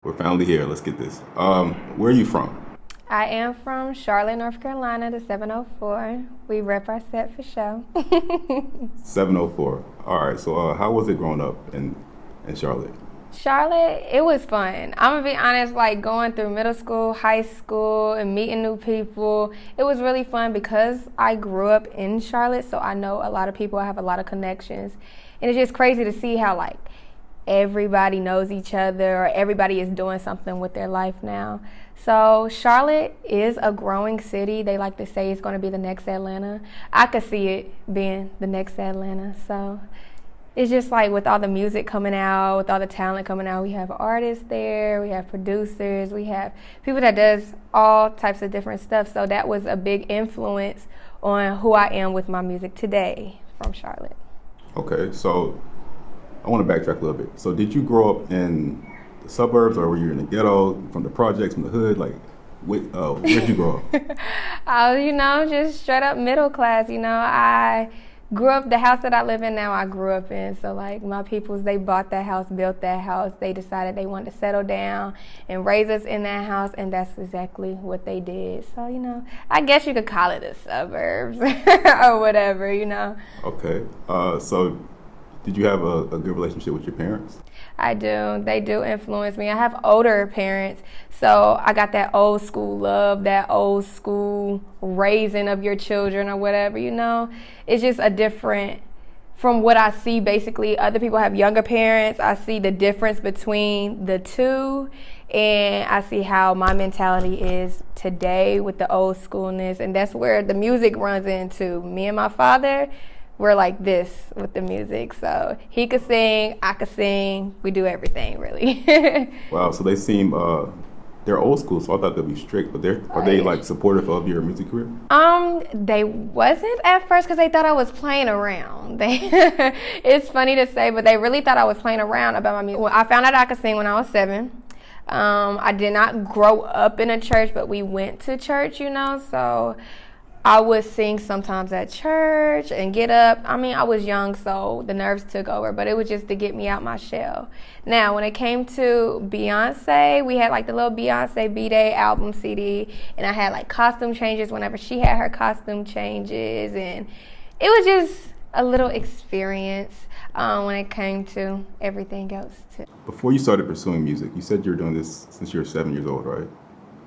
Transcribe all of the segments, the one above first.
We're finally here. Let's get this. Where are you from? I am from Charlotte, North Carolina, the 704. We rep our set for show. 704. All right. So, how was it growing up in Charlotte? Charlotte, it was fun. I'm gonna be honest, like going through middle school, high school, and meeting new people. It was really fun because I grew up in Charlotte, so I know a lot of people. I have a lot of connections. And it's just crazy to see how like everybody knows each other or everybody is doing something with their life now. So Charlotte is a growing city. They like to say it's going to be the next Atlanta. I could see it being the next Atlanta. So it's just like with all the music coming out, with all the talent coming out, we have artists there, we have producers, we have people that does all types of different stuff. So that was a big influence on who I am with my music today from Charlotte. Okay. So, I want to backtrack a little bit. So, did you grow up in the suburbs, or were you in the ghetto, from the projects, from the hood? Like, where'd you grow up? Just straight up middle class. I grew up, the house that I live in now, I grew up in. So, like, my peoples, they bought that house, built that house. They decided they wanted to settle down and raise us in that house, and that's exactly what they did. So, I guess you could call it the suburbs or whatever. Okay. So, did you have a good relationship with your parents? I do. They do influence me. I have older parents, so I got that old school love, that old school raising of your children or whatever, It's just a different, from what I see, basically, other people have younger parents. I see the difference between the two, and I see how my mentality is today with the old schoolness, and that's where the music runs into. Me and my father, we're like this with the music. So he could sing, I could sing. We do everything, really. Wow. So they seem they're old school. So I thought they'd be strict, but are they like supportive of your music career? They wasn't at first because they thought I was playing around. It's funny to say, but they really thought I was playing around about my music. Well, I found out I could sing when I was 7. I did not grow up in a church, but we went to church, so I would sing sometimes at church and get up. I was young, so the nerves took over, but it was just to get me out my shell. Now, when it came to Beyonce, we had like the little Beyonce B-Day album CD, and I had like costume changes whenever she had her costume changes, and it was just a little experience when it came to everything else too. Before you started pursuing music, you said you were doing this since you were 7 years old, right?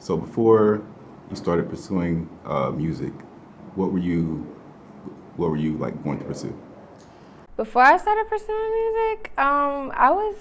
So before you started pursuing music, what were you like going to pursue? Before I started pursuing music, I was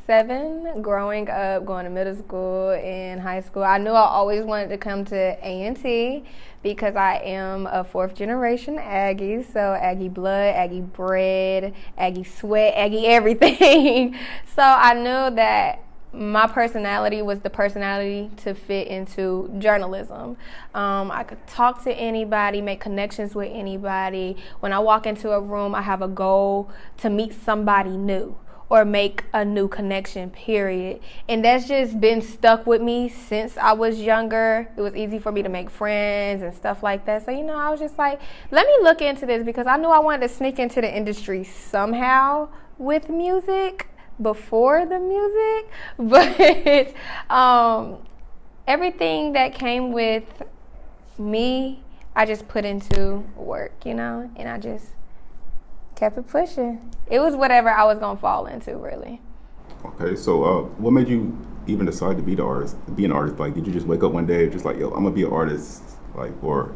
7, growing up, going to middle school and high school. I knew I always wanted to come to A&T because I am a 4th generation Aggie, so Aggie blood, Aggie bread, Aggie sweat, Aggie everything. So I knew that my personality was the personality to fit into journalism. I could talk to anybody, make connections with anybody. When I walk into a room, I have a goal to meet somebody new or make a new connection, period. And that's just been stuck with me since I was younger. It was easy for me to make friends and stuff like that. So, I was just like, let me look into this because I knew I wanted to sneak into the industry somehow with music before the music, but everything that came with me, I just put into work, and I just kept it pushing. It was whatever I was gonna fall into, really. Okay, so what made you even decide to be an artist? Like, did you just wake up one day just like, yo, I'm gonna be an artist, like, or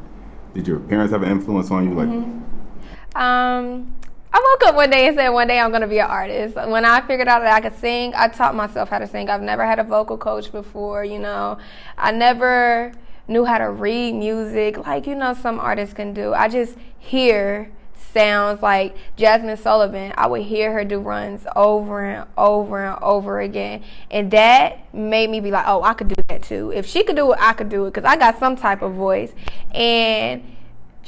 did your parents have an influence on you, like? Mm-hmm. I woke up one day and said, one day I'm going to be an artist. When I figured out that I could sing, I taught myself how to sing. I've never had a vocal coach before, I never knew how to read music like, some artists can do. I just hear sounds like Jasmine Sullivan. I would hear her do runs over and over and over again. And that made me be like, oh, I could do that too. If she could do it, I could do it because I got some type of voice. And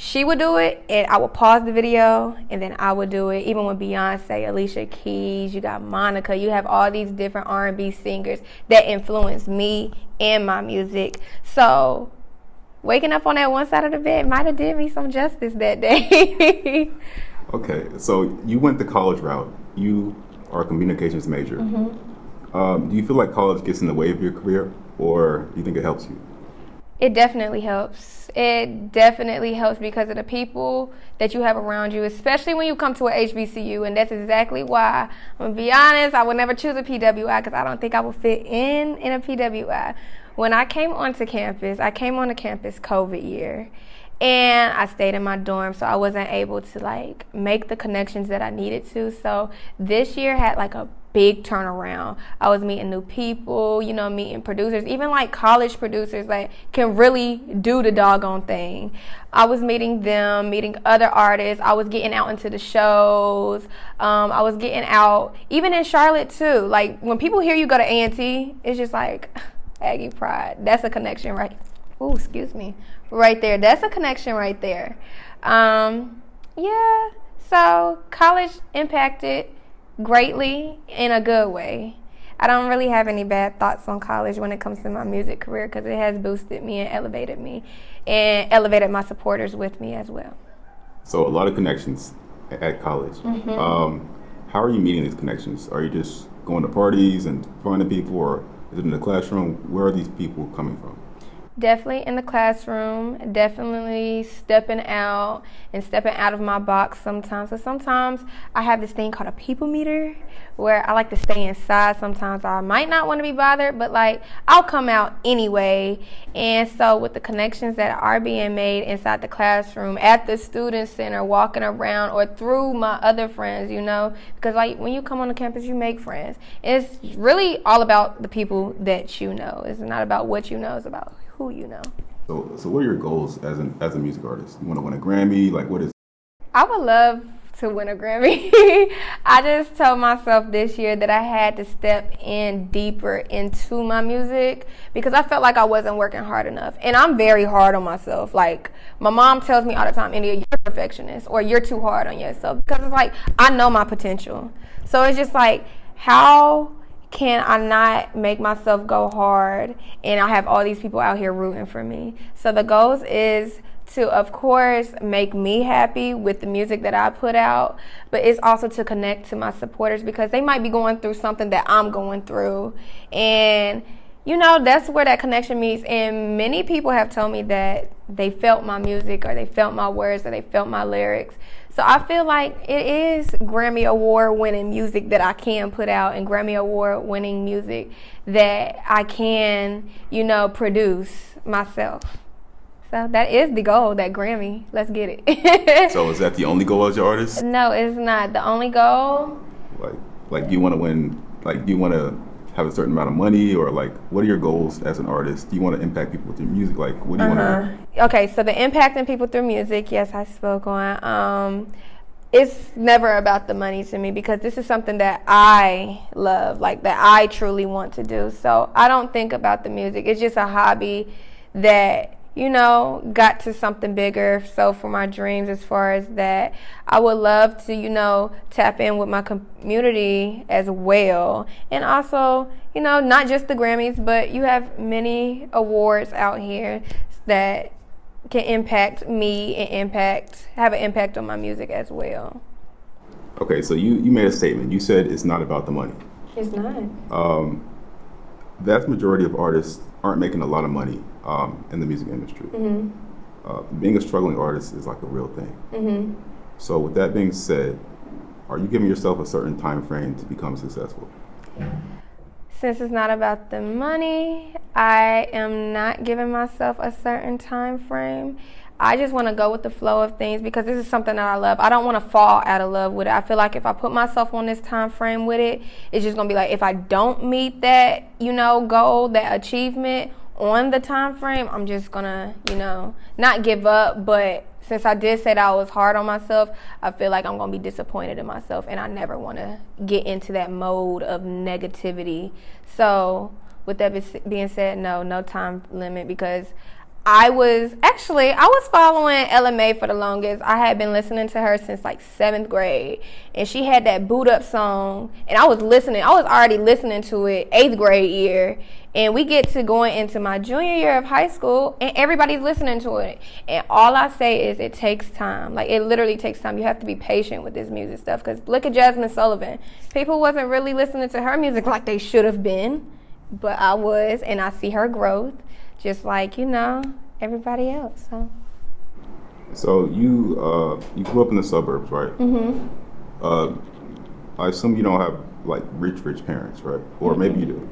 she would do it, and I would pause the video, and then I would do it. Even with Beyonce, Alicia Keys, you got Monica, you have all these different R&B singers that influenced me and my music. So waking up on that one side of the bed might have did me some justice that day. Okay, so you went the college route. You are a communications major. Mm-hmm. Do you feel like college gets in the way of your career, or do you think it helps you? It definitely helps. It definitely helps because of the people that you have around you, especially when you come to a HBCU, and that's exactly why, I'm going to be honest, I would never choose a PWI because I don't think I would fit in a PWI. When I came onto campus, I came onto campus COVID year, and I stayed in my dorm, so I wasn't able to like make the connections that I needed to. So this year had like a big turnaround. I was meeting new people, you know, meeting producers, even like college producers that can really do the doggone thing. I was meeting them, meeting other artists. I was getting out into the shows. I was getting out, even in Charlotte too. Like when people hear you go to A&T, it's just like Aggie pride. That's a connection, right? Oh, excuse me. Right there. That's a connection right there. Yeah. So college impacted greatly in a good way. I don't really have any bad thoughts on college when it comes to my music career because it has boosted me and elevated my supporters with me as well. So a lot of connections at college. How are you meeting these connections? Are you just going to parties and finding people, or is it in the classroom? Where are these people coming from? Definitely in the classroom, definitely stepping out of my box sometimes. So sometimes I have this thing called a people meter where I like to stay inside. Sometimes I might not want to be bothered, but like I'll come out anyway. And so with the connections that are being made inside the classroom, at the student center, walking around, or through my other friends, you know, because like when you come on the campus, you make friends. It's really all about the people that you know. It's not about what you know, it's about who you know. So what are your goals as a music artist? You want to win a Grammy? Like, what is? I would love to win a Grammy. I just told myself this year that I had to step in deeper into my music because I felt like I wasn't working hard enough. And I'm very hard on myself. Like, my mom tells me all the time, India, you're a perfectionist, or you're too hard on yourself. Because it's like, I know my potential. So it's just like, how can I not make myself go hard and I have all these people out here rooting for me? So the goals is to, of course, make me happy with the music that I put out, but it's also to connect to my supporters because they might be going through something that I'm going through. And, you know, that's where that connection meets. And many people have told me that they felt my music or they felt my words or they felt my lyrics. So I feel like it is Grammy Award winning music that I can put out and Grammy Award winning music that I can, you know, produce myself. So that is the goal, that Grammy. Let's get it. So is that the only goal as your artist? No, it's not. The only goal. Like do you want to win, like do you want to have a certain amount of money, or like what are your goals as an artist? Do you want to impact people with your music? Like what do you want to? Okay, so the impacting people through music, yes, I spoke on. It's never about the money to me because this is something that I love, like that I truly want to do. So I don't think about the music. It's just a hobby that, you know, got to something bigger. So for my dreams as far as that, I would love to, you know, tap in with my community as well. And also, you know, not just the Grammys, but you have many awards out here that can impact me and have an impact on my music as well. Okay, so you made a statement. You said it's not about the money. It's not. Vast majority of artists aren't making a lot of money in the music industry. Being a struggling artist is like a real thing. So with that being said, are you giving yourself a certain time frame to become successful? Since it's not about the money, I am not giving myself a certain time frame. I just want to go with the flow of things because this is something that I love. I don't want to fall out of love with it. I feel like if I put myself on this time frame with it, it's just going to be like if I don't meet that, you know, goal, that achievement on the time frame, I'm just going to, you know, not give up. But since I did say that I was hard on myself, I feel like I'm going to be disappointed in myself, and I never want to get into that mode of negativity. So with that being said, no time limit, because I was following LMA for the longest. I had been listening to her since like 7th grade, and she had that boot up song, and I was already listening to it 8th grade year, and we get to going into my junior year of high school, and everybody's listening to it, and all I say is it takes time. Like, it literally takes time. You have to be patient with this music stuff, because look at Jasmine Sullivan. People wasn't really listening to her music like they should have been, but I was, and I see her growth. Just like, everybody else. So you grew up in the suburbs, right? I assume you don't have like rich parents, right? Or maybe you do.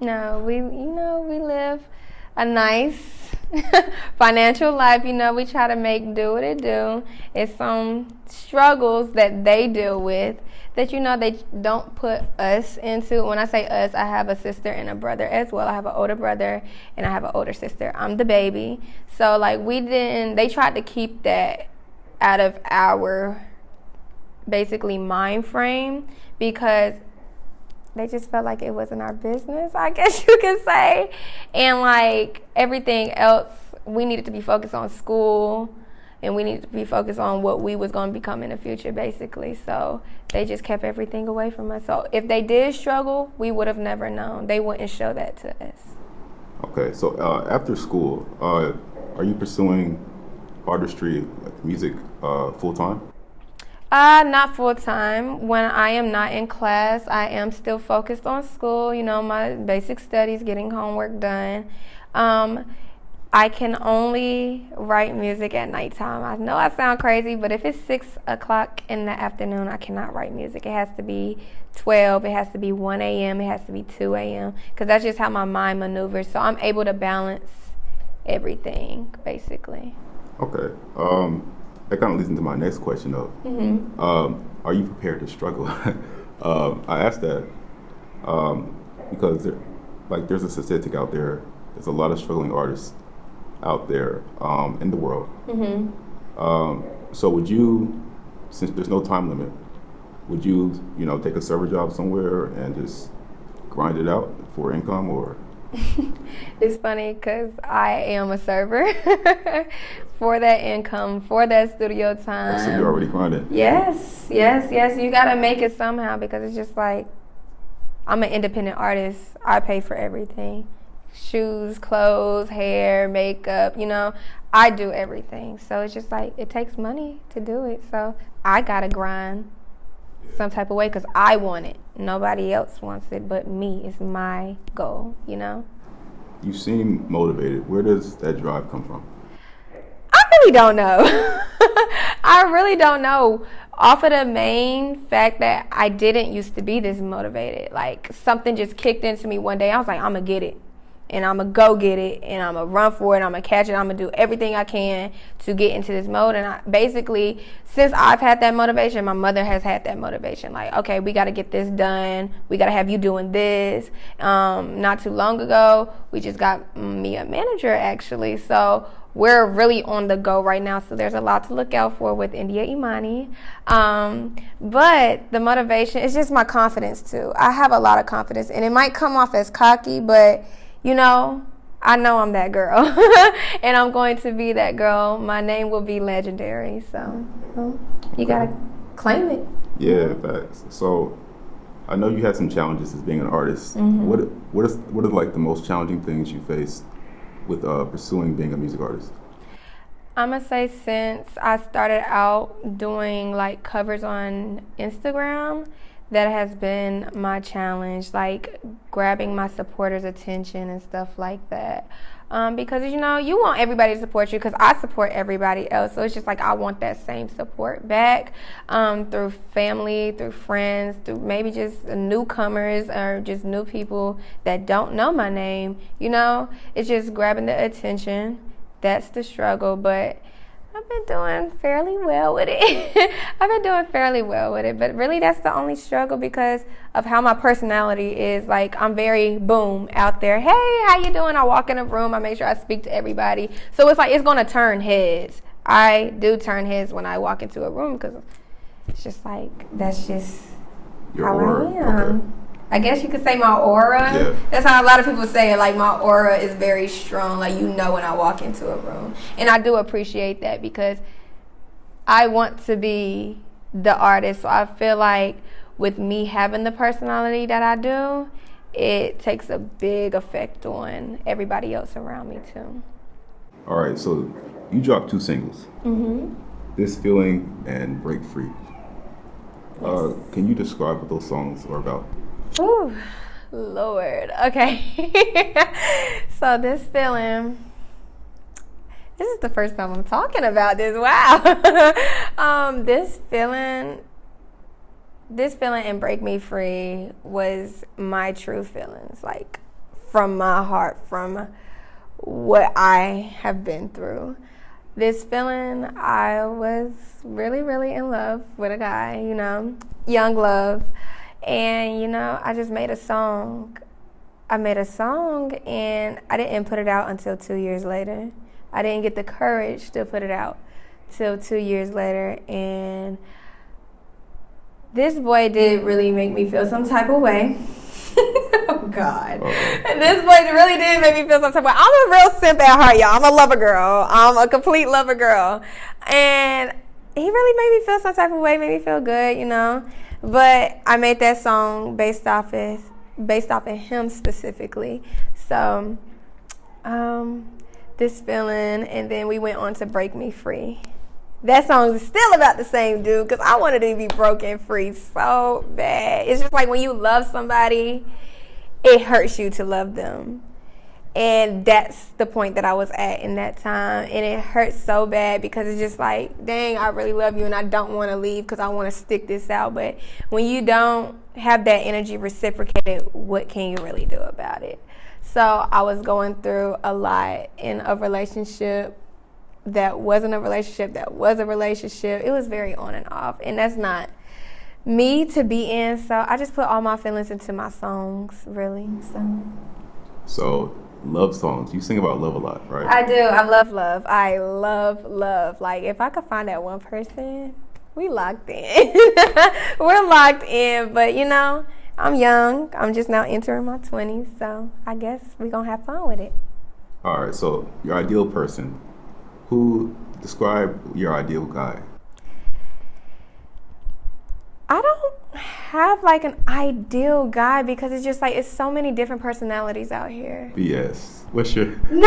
No, we live a nice financial life. We try to make do what it do. It's some struggles that they deal with that they don't put us into. When I say us, I have a sister and a brother as well. I have an older brother and I have an older sister. I'm the baby. So like they tried to keep that out of our basically mind frame, because they just felt like it wasn't our business, I guess you could say. And like everything else, we needed to be focused on school, and we needed to be focused on what we was going to become in the future, basically. So they just kept everything away from us. So if they did struggle, we would have never known. They wouldn't show that to us. Okay, so after school, are you pursuing artistry, like music, full time? Not full time. When I am not in class, I am still focused on school, my basic studies, getting homework done. I can only write music at nighttime. I know I sound crazy, but if it's 6 o'clock in the afternoon, I cannot write music. It has to be 12, it has to be 1 a.m., it has to be 2 a.m., because that's just how my mind maneuvers. So I'm able to balance everything, basically. Okay. That kind of leads into my next question, though. Are you prepared to struggle? I asked that because there's a statistic out there. There's a lot of struggling artists out there in the world. So would you, since there's no time limit, would you take a server job somewhere and just grind it out for income, or? It's funny because I am a server for that income, for that studio time. So you're already grinding. Yes. You gotta make it somehow, because it's just like, I'm an independent artist. I pay for everything. Shoes, clothes, hair, makeup, I do everything. So it's just like, it takes money to do it. So I gotta grind some type of way, because I want it. Nobody else wants it but me. It's my goal, You seem motivated. Where does that drive come from? I really don't know. I really don't know. Off of the main fact that I didn't used to be this motivated. Like, something just kicked into me one day. I was like, I'm going to get it. And I'm going to go get it. And I'm going to run for it. I'm going to catch it. I'm going to do everything I can to get into this mode. And basically, since I've had that motivation, my mother has had that motivation. Like, okay, we got to get this done. We got to have you doing this. Not too long ago, we just got me a manager, actually. So we're really on the go right now. So there's a lot to look out for with India Imani. But the motivation is just my confidence, too. I have a lot of confidence. And it might come off as cocky, but I know I'm that girl, and I'm going to be that girl. My name will be legendary, so you gotta claim it. Yeah, facts. So I know you had some challenges as being an artist. What are like the most challenging things you faced with pursuing being a music artist? I'm gonna say, since I started out doing like covers on Instagram, that has been my challenge, like grabbing my supporters' attention and stuff like that. Because, you want everybody to support you, because I support everybody else. So it's just like, I want that same support back, through family, through friends, through maybe just newcomers or just new people that don't know my name. It's just grabbing the attention. That's the struggle, but I've been doing fairly well with it. But really, that's the only struggle, because of how my personality is. Like, I'm very boom out there. Hey, how you doing? I walk in a room, I make sure I speak to everybody. So it's like, it's going to turn heads. I do turn heads when I walk into a room, because it's just like, that's just Your how aura. I am. I guess you could say my aura. Yeah. That's how a lot of people say it. Like, my aura is very strong. Like, you know when I walk into a room. And I do appreciate that because I want to be the artist. So I feel like with me having the personality that I do, it takes a big effect on everybody else around me too. All right, so you dropped 2 singles. Mm-hmm. This Feeling and Break Free. Yes. Can you describe what those songs are about? Ooh, Lord. Okay. So This Feeling, this is the first time I'm talking about this. Wow. This Feeling and Break Me Free was my true feelings, like from my heart, from what I have been through. This Feeling, I was really, really in love with a guy, you know, young love. And, you know, I just made a song. And I didn't put it out until 2 years later. I didn't get the courage to put it out till 2 years later. And this boy did really make me feel some type of way. Oh, God. And this boy really did make me feel some type of way. I'm a real simp at heart, y'all. I'm a lover girl. I'm a complete lover girl. And he really made me feel some type of way, made me feel good, you know. But I made that song based off of him specifically. So, This Feeling, and then we went on to Break Me Free. That song is still about the same dude because I wanted to be broken free so bad. It's just like when you love somebody, it hurts you to love them. And that's the point that I was at in that time. And it hurts so bad because it's just like, dang, I really love you and I don't want to leave because I want to stick this out. But when you don't have that energy reciprocated, what can you really do about it? So I was going through a lot in a relationship that wasn't a relationship, that was a relationship. It was very on and off. And that's not me to be in. So I just put all my feelings into my songs, really. So love songs. You sing about love a lot, right? I do. I love love. I love love. Like, if I could find that one person, we locked in. We're locked in. But, you know, I'm young. I'm just now entering my 20s. So I guess we're going to have fun with it. All right. So your ideal person. Describe your ideal guy. I don't have like an ideal guy because it's just like it's so many different personalities out here. BS. What's your? No, it's not.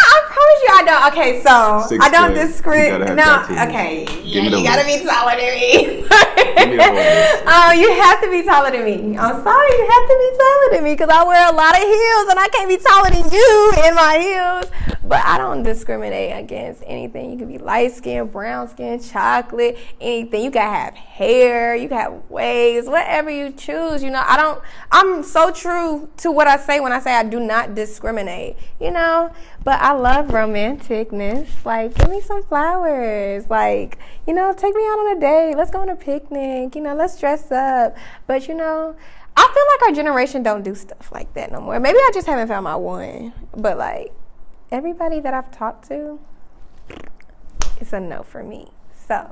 I promise you, I don't. Okay, so I don't discriminate. No, okay, you gotta be taller than me. You have to be taller than me. I'm sorry, you have to be taller than me because I wear a lot of heels and I can't be taller than you in my heels. But I don't discriminate against anything. You can be light skin, brown skin, chocolate, anything. You can have hair, you can have waves, whatever you choose. You know, I'm so true to what I say when I say I do not discriminate, you know. But I love romanticness. Like, give me some flowers. Like, you know, take me out on a date. Let's go on a picnic. You know, let's dress up. But, you know, I feel like our generation don't do stuff like that no more. Maybe I just haven't found my one. But, like, everybody that I've talked to, it's a no for me. So,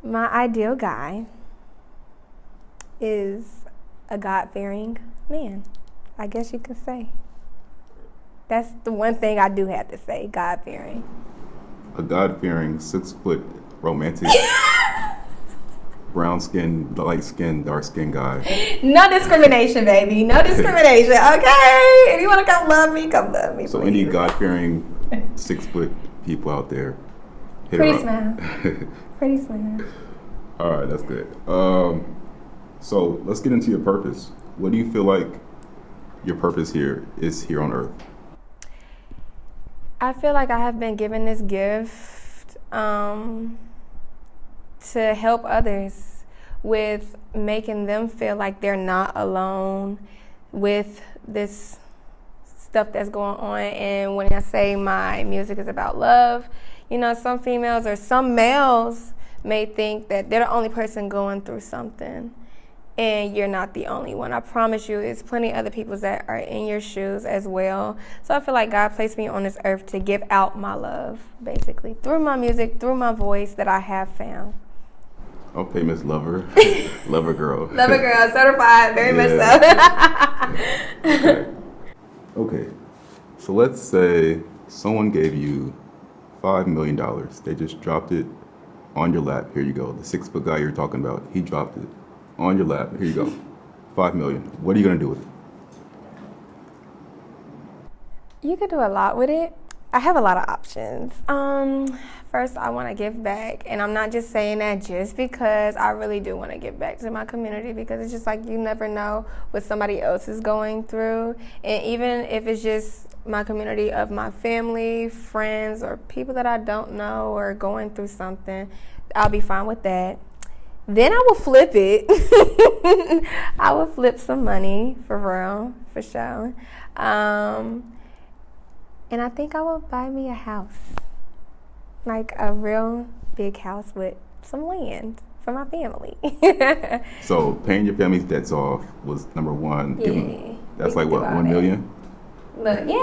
my ideal guy is a God-fearing man, I guess you could say. That's the one thing I do have to say, God-fearing. A God-fearing, 6-foot, romantic, brown skin, light skin, dark skin guy. No discrimination, baby. No discrimination, okay? If you want to come love me, So please. any God-fearing 6-foot people out there, hit Pretty her up. smile. Pretty smile. All right, that's good. So let's get into your purpose. What do you feel like your purpose here on Earth? I feel like I have been given this gift to help others with making them feel like they're not alone with this stuff that's going on. And when I say my music is about love, you know, some females or some males may think that they're the only person going through something. And you're not the only one. I promise you, it's plenty of other people that are in your shoes as well. So I feel like God placed me on this earth to give out my love, basically, through my music, through my voice that I have found. Okay, Miss Lover. Lover girl. Lover girl, certified, very much so. Okay. So let's say someone gave you $5 million. They just dropped it on your lap. Here you go. The 6-foot guy you're talking about, he dropped it on your lap. Here you go. $5 million. What are you going to do with it? You could do a lot with it. I have a lot of options. First, I want to give back, and I'm not just saying that just because I really do want to give back to my community, because it's just like you never know what somebody else is going through, and even if it's just my community of my family, friends, or people that I don't know or going through something, I'll be fine with that. Then I will flip it. I will flip some money, for real, for sure. And I think I will buy me a house, like a real big house with some land for my family. So paying your family's debts off was number one. Yeah. That's like what, $1 million? Look, yeah.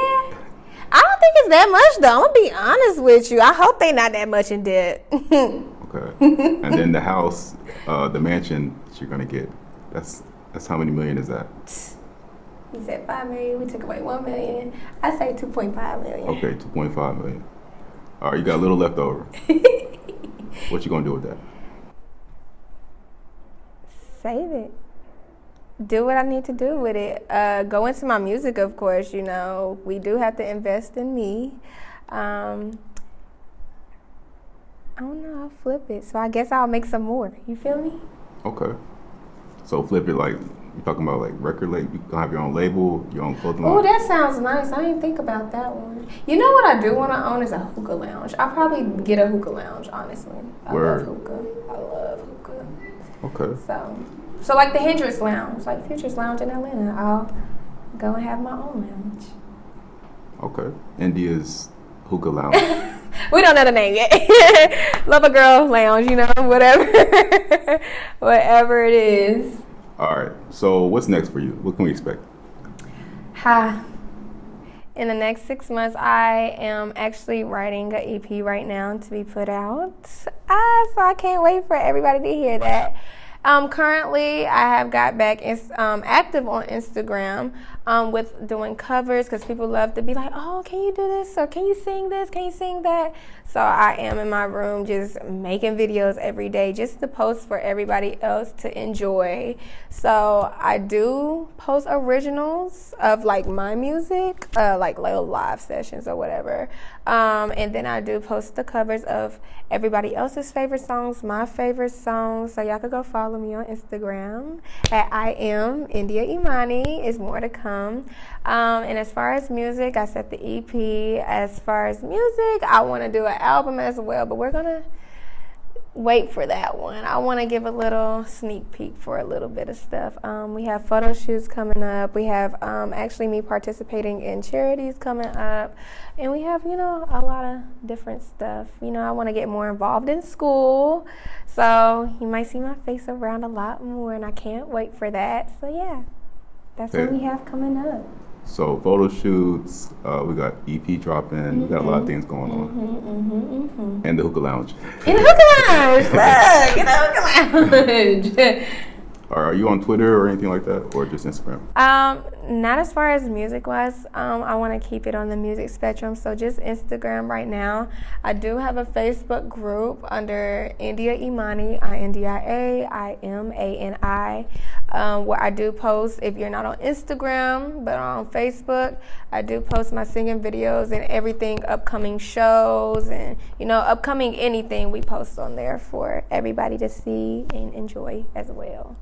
I don't think it's that much though. I'm gonna be honest with you. I hope they not that much in debt. Okay. And then the house, the mansion that you're gonna get, that's how many million is that? You said $5 million. We took away $1 million. I say $2.5 million. Okay, $2.5 million. All right, you got a little left over. What you gonna do with that? Save it. Do what I need to do with it. Go into my music, of course. You know, we do have to invest in me. I don't know. I'll flip it. So I guess I'll make some more. You feel me? Okay. So flip it like. You talking about like record label? You gonna have your own label, your own clothing line? Oh, that sounds nice. I didn't think about that one. You know what I do want to own is a hookah lounge. I'll probably get a hookah lounge, honestly. I love hookah. I love hookah. Okay. So like the Hendrix Lounge, like Future's Lounge in Atlanta, I'll go and have my own lounge. Okay. India's hookah lounge. We don't know the name yet. Love a Girl Lounge, you know, whatever. Whatever it is. All right. So what's next for you? What can we expect? In the next 6 months, I am actually writing an EP right now to be put out. So I can't wait for everybody to hear that. Currently, I have got back active on Instagram with doing covers, because people love to be like, oh, can you do this? Or can you sing this? Can you sing that? So I am in my room just making videos every day just to post for everybody else to enjoy. So I do post originals of like my music, like little live sessions or whatever. And then I do post the covers of everybody else's favorite songs, my favorite songs. So y'all could go follow me on Instagram at I am India Imani. Is more to come. And as far as music, I set the EP. As far as music, I want to do an album as well, but we're gonna wait for that one. I want to give a little sneak peek for a little bit of stuff. We have photo shoots coming up. We have actually me participating in charities coming up, and we have, you know, a lot of different stuff. You know, I want to get more involved in school, so you might see my face around a lot more, and I can't wait for that. So yeah, that's what we have coming up. So photo shoots, we got EP dropping, we got a lot of things going on. And the hookah lounge. In the hookah lounge! Look, in the hookah lounge! Are you on Twitter or anything like that, or just Instagram? Not as far as music-wise. I want to keep it on the music spectrum, so just Instagram right now. I do have a Facebook group under India Imani, INDIA, IMANI, where I do post, if you're not on Instagram, but on Facebook, I do post my singing videos and everything, upcoming shows, and, you know, upcoming anything we post on there for everybody to see and enjoy as well.